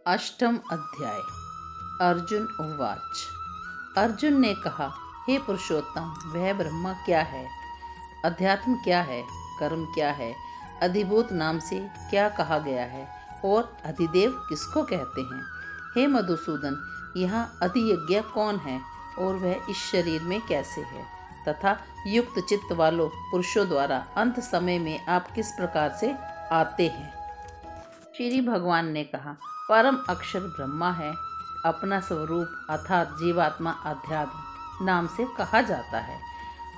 अष्टम अध्याय। अर्जुन उवाच। अर्जुन ने कहा, हे पुरुषोत्तम, वह ब्रह्मा क्या है, अध्यात्म क्या है, कर्म क्या है, अधिभूत नाम से क्या कहा गया है और अधिदेव किसको कहते हैं। हे मधुसूदन, यहाँ अधियज्ञ कौन है और वह इस शरीर में कैसे है, तथा युक्त चित्त वालों पुरुषों द्वारा अंत समय में आप किस प्रकार से आते हैं। श्री भगवान ने कहा, परम अक्षर ब्रह्मा है। अपना स्वरूप अर्थात जीवात्मा अध्यात्म नाम से कहा जाता है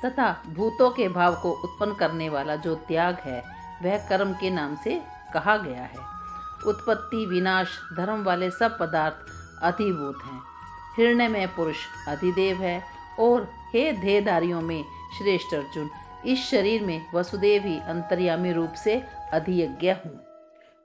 तथा भूतों के भाव को उत्पन्न करने वाला जो त्याग है वह कर्म के नाम से कहा गया है। उत्पत्ति विनाश धर्म वाले सब पदार्थ अधिभूत हैं। हिरण्य में पुरुष अधिदेव है। और हे देहधारियों में श्रेष्ठ अर्जुन, इस शरीर में वसुदेव ही अंतर्यामी रूप से अधियज्ञ हूँ।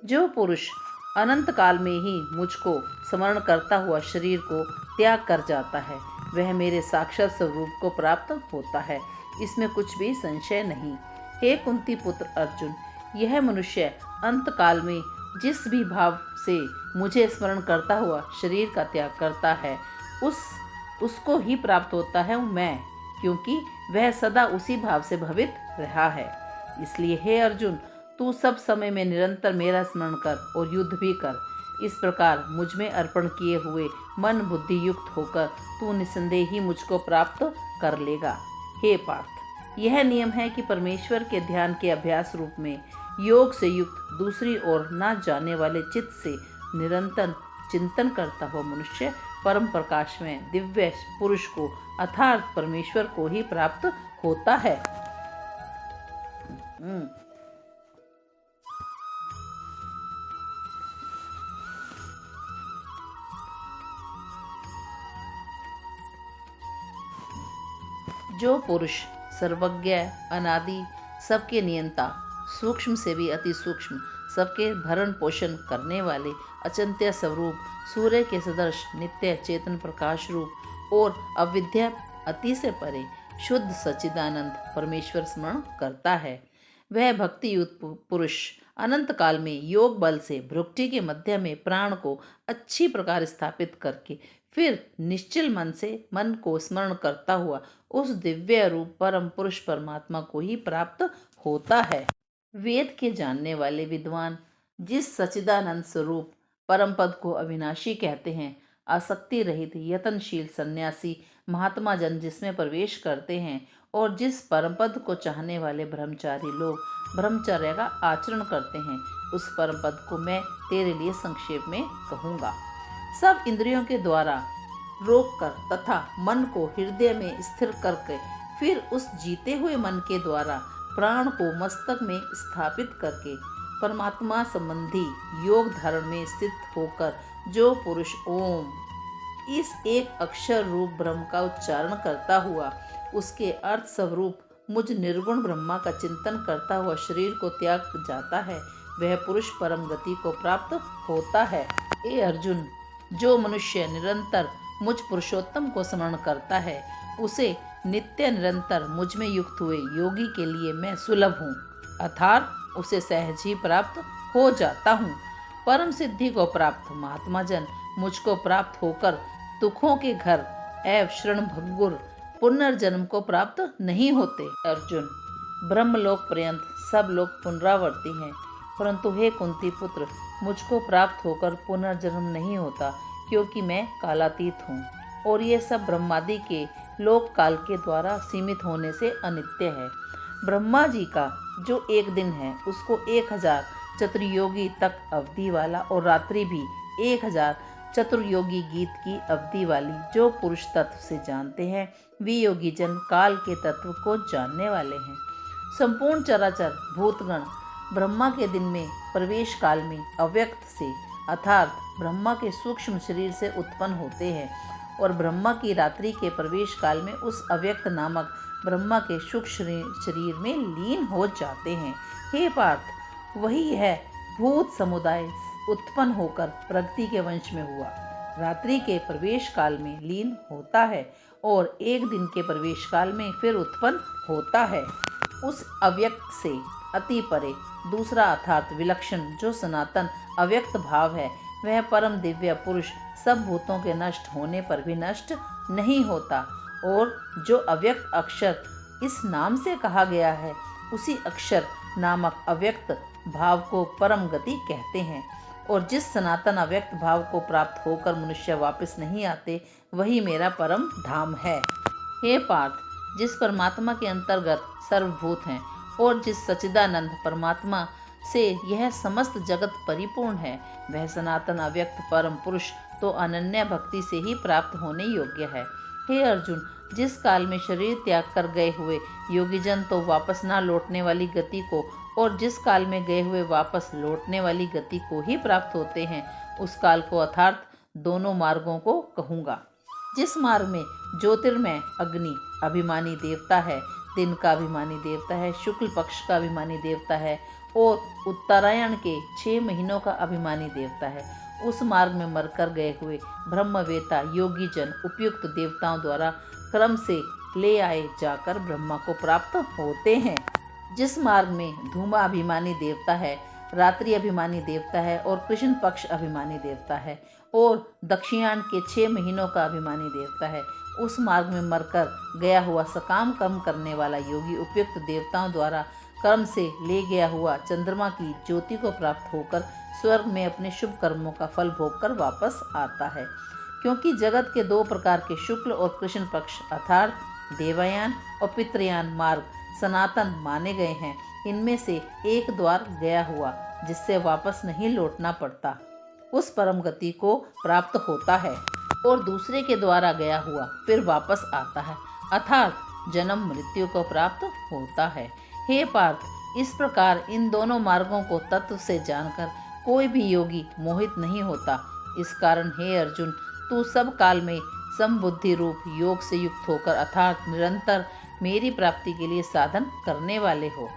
जो पुरुष अनंत काल में ही मुझको स्मरण करता हुआ शरीर को त्याग कर जाता है वह मेरे साक्षात स्वरूप को प्राप्त होता है, इसमें कुछ भी संशय नहीं। हे कुंती पुत्र अर्जुन, यह मनुष्य अंत काल में जिस भी भाव से मुझे स्मरण करता हुआ शरीर का त्याग करता है उसको ही प्राप्त होता है मैं, क्योंकि वह सदा उसी भाव से भवित रहा है। इसलिए हे अर्जुन, तू सब समय में निरंतर मेरा स्मरण कर और युद्ध भी कर। इस प्रकार मुझ में अर्पण किए हुए मन बुद्धि युक्त होकर तू निसंदेह ही मुझको प्राप्त कर लेगा। हे पार्थ, यह नियम है कि परमेश्वर के ध्यान के अभ्यास रूप में योग से युक्त दूसरी ओर न जाने वाले चित्त से निरंतर चिंतन करता हुआ मनुष्य परम प्रकाश में दिव्य पुरुष को अर्थात परमेश्वर को ही प्राप्त होता है। जो पुरुष सर्वज्ञ अनादि सबके नियंता सूक्ष्म से भी अति सूक्ष्म सबके भरण पोषण करने वाले अचिंत्य स्वरूप सूर्य के सदृश नित्य चेतन प्रकाश रूप और अविद्या अति से परे शुद्ध सच्चिदानंद परमेश्वर स्मरण करता है, वह भक्ति युक्त पुरुष अनंत काल में योग बल से भ्रुकुटी के मध्य में प्राण को अच्छी प्रकार स्थापित करके फिर निश्चल मन से मन को स्मरण करता हुआ उस दिव्य रूप परम पुरुष परमात्मा को ही प्राप्त होता है। वेद के जानने वाले विद्वान जिस सच्चिदानंद स्वरूप परम पद को अविनाशी कहते हैं, आसक्ति रहित यत्नशील सन्यासी महात्मा जन जिसमें प्रवेश करते हैं और जिस परम पद को चाहने वाले ब्रह्मचारी लोग ब्रह्मचर्य का आचरण करते हैं, उस परम पद को मैं तेरे लिए संक्षेप में कहूँगा। सब इंद्रियों के द्वारा रोककर तथा मन को हृदय में स्थिर करके फिर उस जीते हुए मन के द्वारा प्राण को मस्तक में स्थापित करके परमात्मा संबंधी योग धारण में स्थित होकर जो पुरुष ओम इस एक अक्षर रूप ब्रह्म का उच्चारण करता हुआ उसके अर्थ स्वरूप मुझ निर्गुण ब्रह्मा का चिंतन करता हुआ शरीर को त्याग जाता है, वह पुरुष परम गति को प्राप्त होता है। हे अर्जुन, जो मनुष्य निरंतर मुझ पुरुषोत्तम को स्मरण करता है उसे नित्य निरंतर मुझ में युक्त हुए योगी के लिए मैं सुलभ हूँ, अर्थात उसे सहज ही प्राप्त हो जाता हूँ। परम सिद्धि को प्राप्त महात्मा जन मुझको प्राप्त होकर दुखों के घर एवं शरण भंगुर पुनर्जन्म को प्राप्त नहीं होते। अर्जुन, ब्रह्मलोक पर्यंत सब लोग पुनरावर्ती हैं, परंतु हे कुंती पुत्र, मुझको प्राप्त होकर पुनर्जन्म नहीं होता, क्योंकि मैं कालातीत हूँ और ये सब ब्रह्मादि के लोक काल के द्वारा सीमित होने से अनित्य है। ब्रह्मा जी का जो एक दिन है उसको 1000 चतुर्योगी तक अवधि वाला और रात्रि भी 1000 चतुर्योगी गीत की अवधि वाली जो पुरुष तत्व से जानते हैं, वे योगी जन काल के तत्व को जानने वाले हैं। संपूर्ण चराचर भूतगण ब्रह्मा के दिन में प्रवेश काल में अव्यक्त से अर्थात ब्रह्मा के सूक्ष्म शरीर से उत्पन्न होते हैं और ब्रह्मा की रात्रि के प्रवेश काल में उस अव्यक्त नामक ब्रह्मा के सूक्ष्म शरीर में लीन हो जाते हैं। हे पार्थ, वही है भूत समुदाय उत्पन्न होकर प्रगति के वंश में हुआ, रात्रि के प्रवेश काल में लीन होता है और एक दिन के प्रवेश काल में फिर उत्पन्न होता है। उस अव्यक्त से अति परे दूसरा अर्थात विलक्षण जो सनातन अव्यक्त भाव है वह परम दिव्य पुरुष सब भूतों के नष्ट होने पर भी नष्ट नहीं होता, और जो अव्यक्त अक्षर इस नाम से कहा गया है, उसी अक्षर नामक अव्यक्त भाव को परम गति कहते हैं। और जिस सनातन अव्यक्त भाव को प्राप्त होकर मनुष्य वापस नहीं आते, वही मेरा परम धाम है। हे पार्थ, जिस परमात्मा के अंतर्गत सर्वभूत हैं और जिस सच्चिदानंद परमात्मा से यह समस्त जगत परिपूर्ण है, वह सनातन अव्यक्त परम पुरुष तो अनन्य भक्ति से ही प्राप्त होने योग्य है। हे अर्जुन, जिस काल में शरीर त्याग कर गए हुए योगीजन तो वापस ना लौटने वाली गति को, और जिस काल में गए हुए वापस लौटने वाली गति को ही प्राप्त होते हैं, उस काल को अर्थात दोनों मार्गों को कहूँगा। जिस मार्ग में ज्योतिर्मय अग्नि अभिमानी देवता है, दिन का अभिमानी देवता है, शुक्ल पक्ष का अभिमानी देवता है और उत्तरायण के 6 महीनों का अभिमानी देवता है, उस मार्ग में मरकर गए हुए ब्रह्मवेता योगी जन उपयुक्त देवताओं द्वारा क्रम से ले आए जाकर ब्रह्मा को प्राप्त होते हैं। जिस मार्ग में धूमा अभिमानी देवता है, रात्रि अभिमानी देवता है और कृष्ण पक्ष अभिमानी देवता है और दक्षिणायन के 6 महीनों का अभिमानी देवता है, उस मार्ग में मरकर गया हुआ सकाम कर्म करने वाला योगी उपयुक्त देवताओं द्वारा कर्म से ले गया हुआ चंद्रमा की ज्योति को प्राप्त होकर स्वर्ग में अपने शुभ कर्मों का फल भोग कर वापस आता है। क्योंकि जगत के 2 प्रकार के शुक्ल और कृष्ण पक्ष अर्थात देवयान और पितृयान मार्ग सनातन माने गए हैं, इनमें से एक द्वार गया हुआ जिससे वापस नहीं लौटना पड़ता, उस परम गति को प्राप्त होता है, और दूसरे के द्वारा गया हुआ फिर वापस आता है अर्थात जन्म मृत्यु को प्राप्त होता है। हे पार्थ, इस प्रकार इन दोनों मार्गों को तत्व से जानकर कोई भी योगी मोहित नहीं होता। इस कारण हे अर्जुन, तू सब काल में समबुद्धि रूप योग से युक्त होकर अर्थात निरंतर मेरी प्राप्ति के लिए साधन करने वाले हो।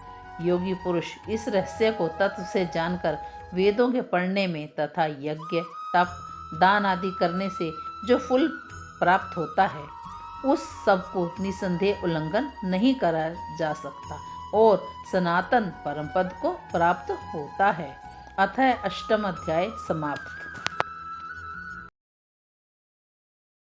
योगी पुरुष इस रहस्य को तत्व से जानकर वेदों के पढ़ने में तथा यज्ञ तप दान आदि करने से जो फल प्राप्त होता है, उस सब को निसंदेह उल्लंघन नहीं करा जा सकता और सनातन परम पद को प्राप्त होता है। अतः 8वां अध्याय समाप्त।